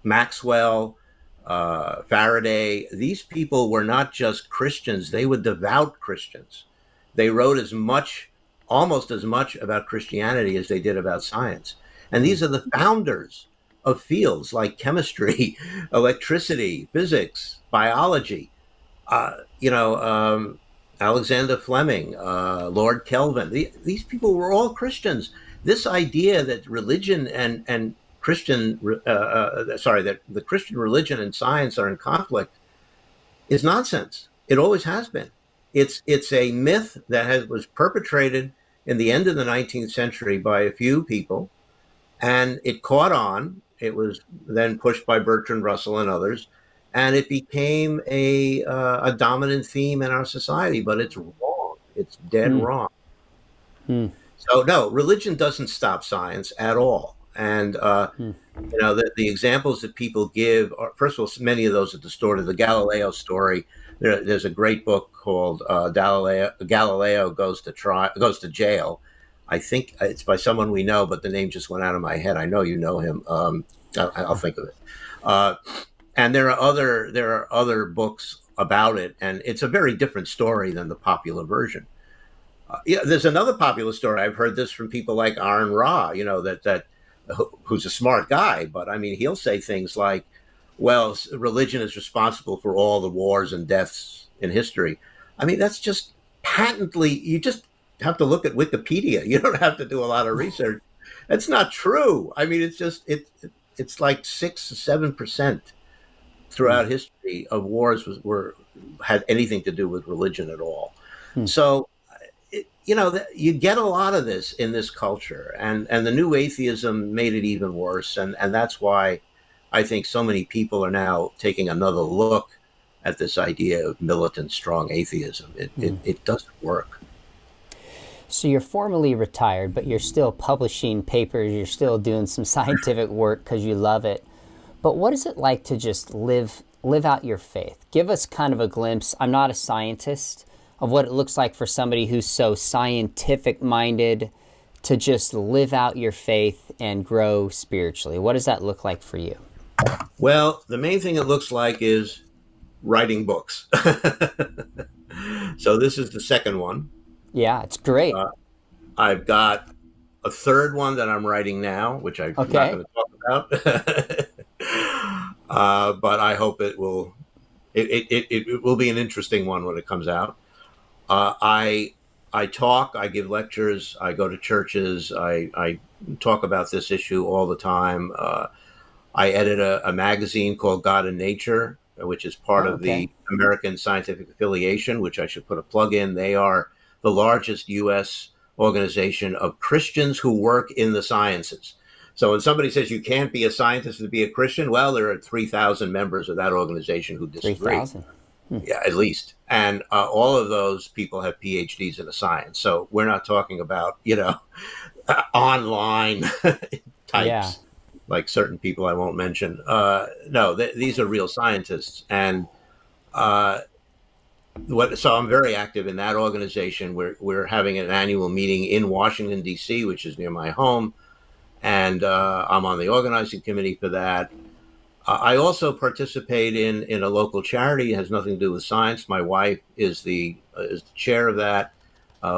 Maxwell, Faraday. These people were not just Christians; they were devout Christians. They wrote almost as much about Christianity as they did about science. And these are the founders of fields like chemistry, electricity, physics, biology. Alexander Fleming, Lord Kelvin. These people were all Christians. This idea that religion and that the Christian religion and science are in conflict is nonsense. It always has been. It's a myth that was perpetrated in the end of the 19th century by a few people, and it caught on. It was then pushed by Bertrand Russell and others, and it became a dominant theme in our society. But it's wrong. It's dead Hmm. wrong. Hmm. So no, religion doesn't stop science at all. And Hmm. the examples that people give are, first of all, many of those are distorted. The Galileo story. There's a great book called Galileo goes to jail. I think it's by someone we know, but the name just went out of my head. I know you know him. I'll think of it. Uh, and there are other books about it, and it's a very different story than the popular version. Yeah, there's another popular story. I've heard this from people like Aaron Ra, who's a smart guy, but I mean, he'll say things like, "Well, religion is responsible for all the wars and deaths in history." I mean, that's just patently. You just have to look at Wikipedia. You don't have to do a lot of research. That's not true. I mean, it's like 6 to 7% Hmm. throughout history of wars were had anything to do with religion at all. Hmm. So you get a lot of this in this culture, and the new atheism made it even worse, and that's why I think so many people are now taking another look at this idea of militant, strong atheism. It Hmm. it, it doesn't work. So you're formally retired, but you're still publishing papers, you're still doing some scientific work because you love it. But what is it like to just live out your faith? Give us kind of a glimpse. I'm not a scientist of what it looks like for somebody who's so scientific minded to just live out your faith and grow spiritually. What does that look like for you? Well, the main thing it looks like is writing books. So this is the second one. Yeah, it's great. Uh, I've got a third one that I'm writing now, which I'm not Okay. going to talk about. But I hope it will. It will be an interesting one when it comes out. I talk, I give lectures, I go to churches, I talk about this issue all the time. I edit a magazine called God and Nature, which is part Oh, of okay. the American Scientific Affiliation, which I should put a plug in. They are the largest U.S. organization of Christians who work in the sciences. So when somebody says you can't be a scientist to be a Christian, well, there are 3,000 members of that organization who disagree. 3,000. Yeah, at least. And all of those people have PhDs in the science. So we're not talking about, online Yeah. types like certain people I won't mention. No, these are real scientists. And uh, so I'm very active in that organization. We're having an annual meeting in Washington, D.C., which is near my home. And I'm on the organizing committee for that. I also participate in a local charity. It has nothing to do with science. My wife is the chair of that.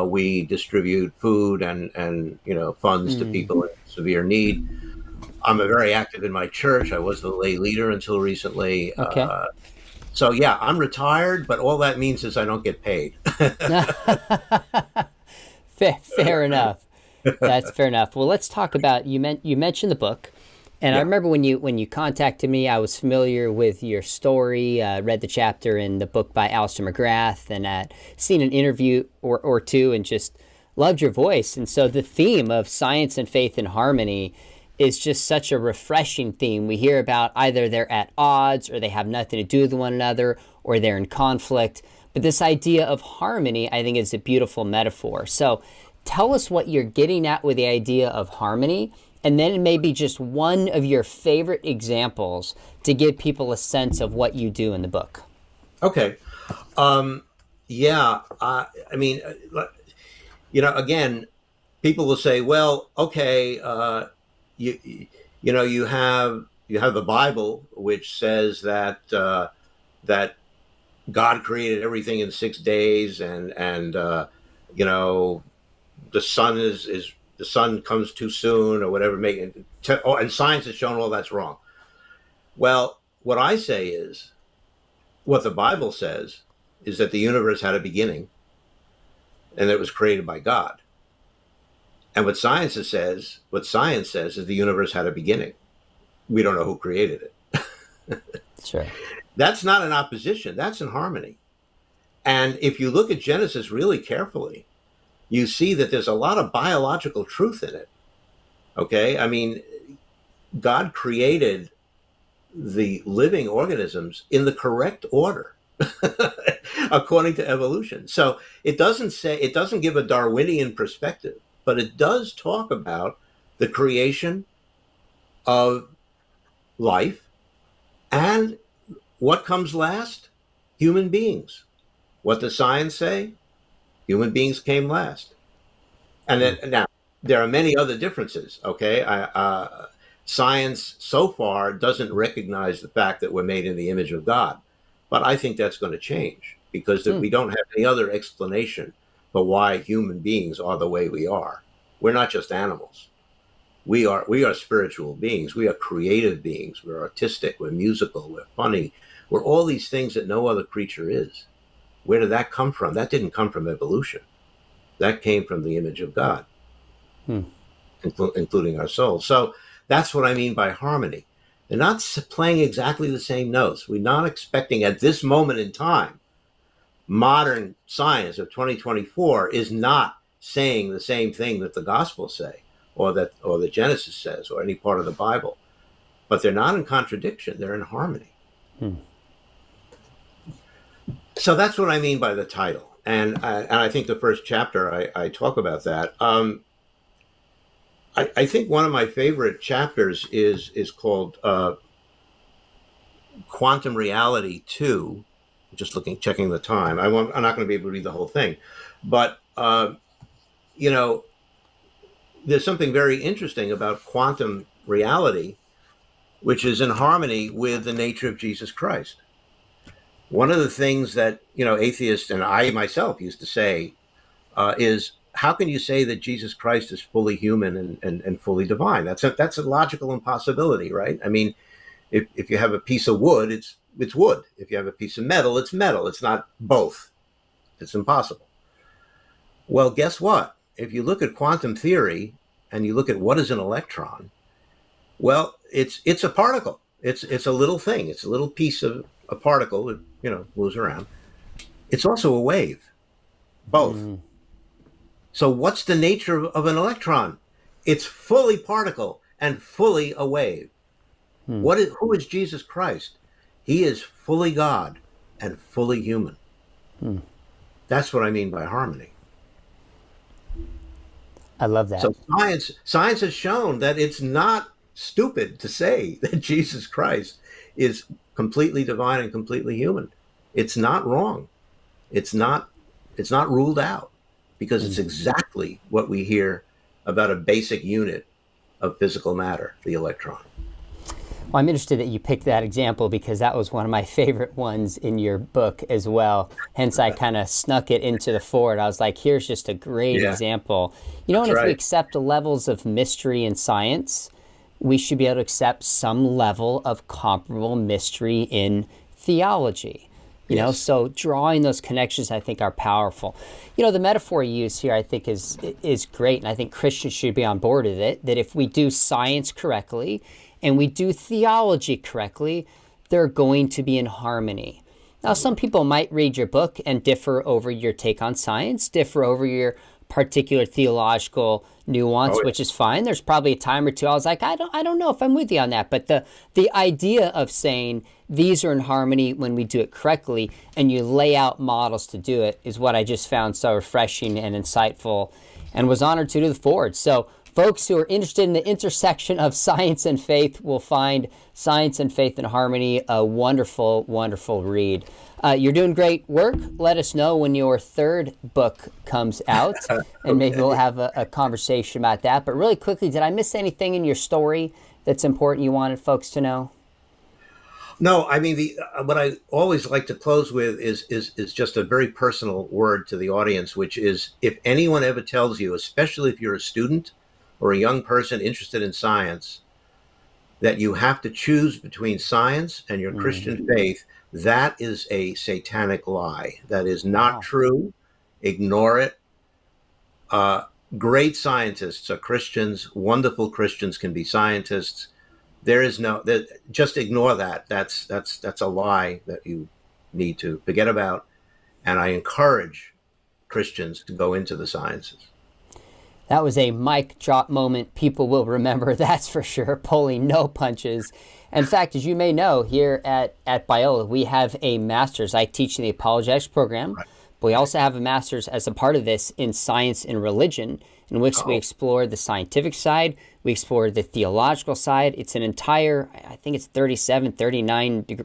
We distribute food and funds to people in severe need. I'm very active in my church. I was the lay leader until recently. Okay. So yeah, I'm retired, but all that means is I don't get paid. Fair enough. That's fair enough. Well, let's talk about you mentioned the book, and I Yeah. remember when you contacted me, I was familiar with your story. Read the chapter in the book by Alistair McGrath, and had seen an interview or two, and just loved your voice. And so the theme of science and faith in harmony is just such a refreshing theme. We hear about either they're at odds, or they have nothing to do with one another, or they're in conflict. But this idea of harmony, I think, is a beautiful metaphor. So tell us what you're getting at with the idea of harmony, and then maybe just one of your favorite examples to give people a sense of what you do in the book. Okay. Yeah. I mean, again, people will say, well, okay, you have the Bible, which says that God created everything in 6 days, and the sun comes too soon or whatever. And science has shown all that's wrong. Well, what I say is, what the Bible says is that the universe had a beginning, and it was created by God. And what science says is the universe had a beginning. We don't know who created it. Sure. That's not in opposition. That's in harmony. And if you look at Genesis really carefully, you see that there's a lot of biological truth in it. Okay? I mean, God created the living organisms in the correct order according to evolution. So it doesn't give a Darwinian perspective, but it does talk about the creation of life, and what comes last? Human beings. What does science say? Human beings came last. And then, now, there are many other differences, okay? Science so far doesn't recognize the fact that we're made in the image of God. But I think that's going to change, because we don't have any other explanation for why human beings are the way we are. We're not just animals. We are spiritual beings. We are creative beings. We're artistic. We're musical. We're funny. We're all these things that no other creature is. Where did that come from? That didn't come from evolution. That came from the image of God, including our souls. So that's what I mean by harmony. They're not playing exactly the same notes. We're not expecting at this moment in time, modern science of 2024 is not saying the same thing that the Gospels say, or the Genesis says, or any part of the Bible. But they're not in contradiction. They're in harmony. So that's what I mean by the title. And I think the first chapter, I talk about that. I think one of my favorite chapters is called Quantum Reality 2. Just checking the time. I'm not going to be able to read the whole thing. But, there's something very interesting about quantum reality, which is in harmony with the nature of Jesus Christ. One of the things that, atheists and I myself used to say is, how can you say that Jesus Christ is fully human and fully divine? That's a logical impossibility, right? I mean, if you have a piece of wood, it's wood. If you have a piece of metal, it's metal. It's not both. It's impossible. Well, guess what? If you look at quantum theory and you look at what is an electron, well, it's a particle. It's a little thing. It's a little piece of a particle that, moves around. It's also a wave, both. So what's the nature of an electron? It's fully particle and fully a wave. Who is Jesus Christ? He is fully God and fully human. That's what I mean by harmony. I love that. So science has shown that it's not stupid to say that Jesus Christ is completely divine and completely human. It's not wrong. It's not ruled out, because it's exactly what we hear about a basic unit of physical matter, the electron. Well, I'm interested that you picked that example because that was one of my favorite ones in your book as well. Hence, I kind of snuck it into the forward. I was like, here's just a great example. You know, and That's if we right. accept the levels of mystery in science, we should be able to accept some level of comparable mystery in theology. You know, so drawing those connections, I think, are powerful. You know, the metaphor you use here, I think, is great, and I think Christians should be on board with it, that if we do science correctly and we do theology correctly, they're going to be in harmony. Now, some people might read your book and differ over your take on science, differ over your particular theological nuance, which is fine. There's probably a time or two I was like, I don't know if I'm with you on that. But the idea of saying these are in harmony when we do it correctly and you lay out models to do it is what I just found so refreshing and insightful and was honored to do the forward. So folks who are interested in the intersection of science and faith will find Science and Faith in Harmony a wonderful, wonderful read. You're doing great work. Let us know when your third book comes out, and maybe we'll have a conversation about that. But really quickly, did I miss anything in your story that's important you wanted folks to know? No, I mean, what I always like to close with is just a very personal word to the audience, which is, if anyone ever tells you, especially if you're a student or a young person interested in science, that you have to choose between science and your Christian faith, that is a satanic lie. That is not true. Ignore it. Great scientists are Christians. Wonderful Christians can be scientists. There is just ignore that. That's a lie that you need to forget about. And I encourage Christians to go into the sciences. That was a mic drop moment people will remember, that's for sure, pulling no punches. In fact, as you may know, here at Biola, we have a master's. I teach in the apologetics program, but we also have a master's as a part of this in science and religion, in which we explore the scientific side, we explore the theological side. It's an entire, I think it's 37, 39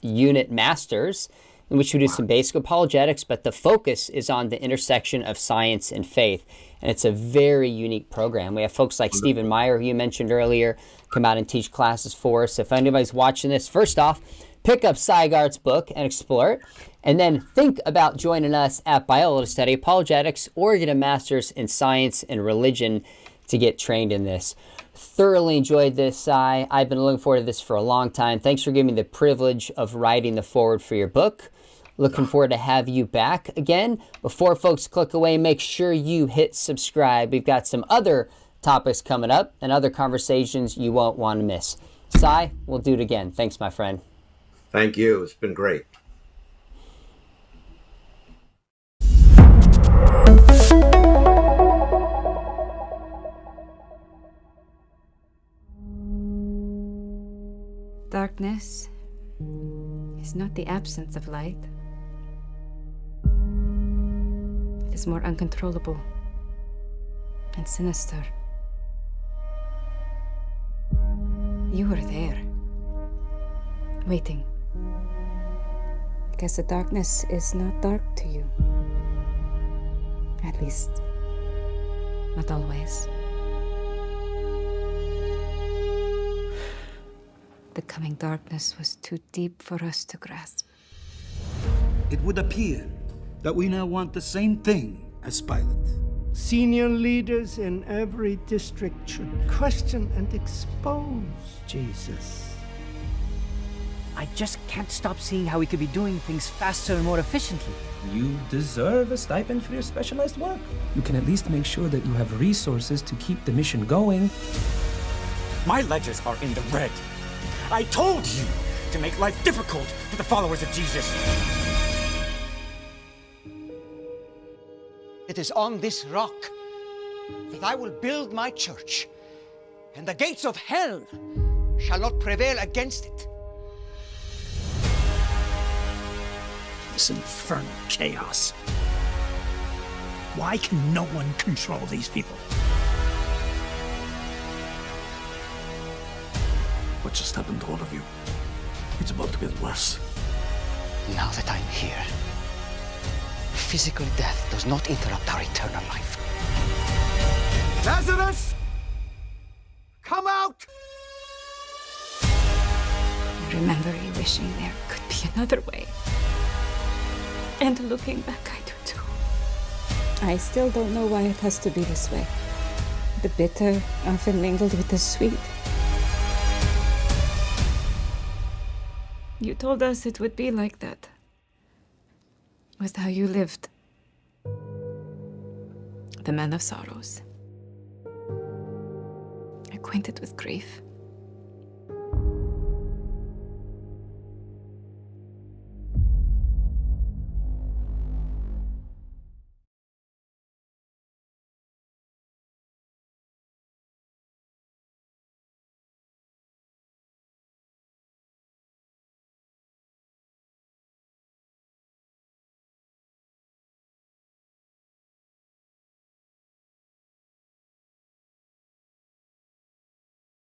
unit master's, in which we do some basic apologetics, but the focus is on the intersection of science and faith. And it's a very unique program. We have folks like Stephen Meyer, who you mentioned earlier, come out and teach classes for us. If anybody's watching this, first off, pick up Sy Garte's book and explore it. And then think about joining us at Biola to study apologetics or get a master's in science and religion to get trained in this. Thoroughly enjoyed this, Sy. I've been looking forward to this for a long time. Thanks for giving me the privilege of writing the foreword for your book. Looking forward to have you back again. Before folks click away, make sure you hit subscribe. We've got some other topics coming up and other conversations you won't want to miss. Sy, we'll do it again. Thanks, my friend. Thank you. It's been great. Darkness is not the absence of light. It is more uncontrollable and sinister. You were there, waiting, because the darkness is not dark to you. At least, not always. The coming darkness was too deep for us to grasp. It would appear that we now want the same thing as Pilate. Senior leaders in every district should question and expose Jesus. I just can't stop seeing how we could be doing things faster and more efficiently. You deserve a stipend for your specialized work. You can at least make sure that you have resources to keep the mission going. My ledgers are in the red. I told you to make life difficult for the followers of Jesus. It is on this rock that I will build my church, and the gates of hell shall not prevail against it. This infernal chaos. Why can no one control these people? What just happened to all of you? It's about to get worse. Now that I'm here, physical death does not interrupt our eternal life. Lazarus, come out! remember you wishing there could be another way. And looking back, I do too. I still don't know why it has to be this way. The bitter often mingled with the sweet. You told us it would be like that. With how you lived. The man of sorrows. Acquainted with grief.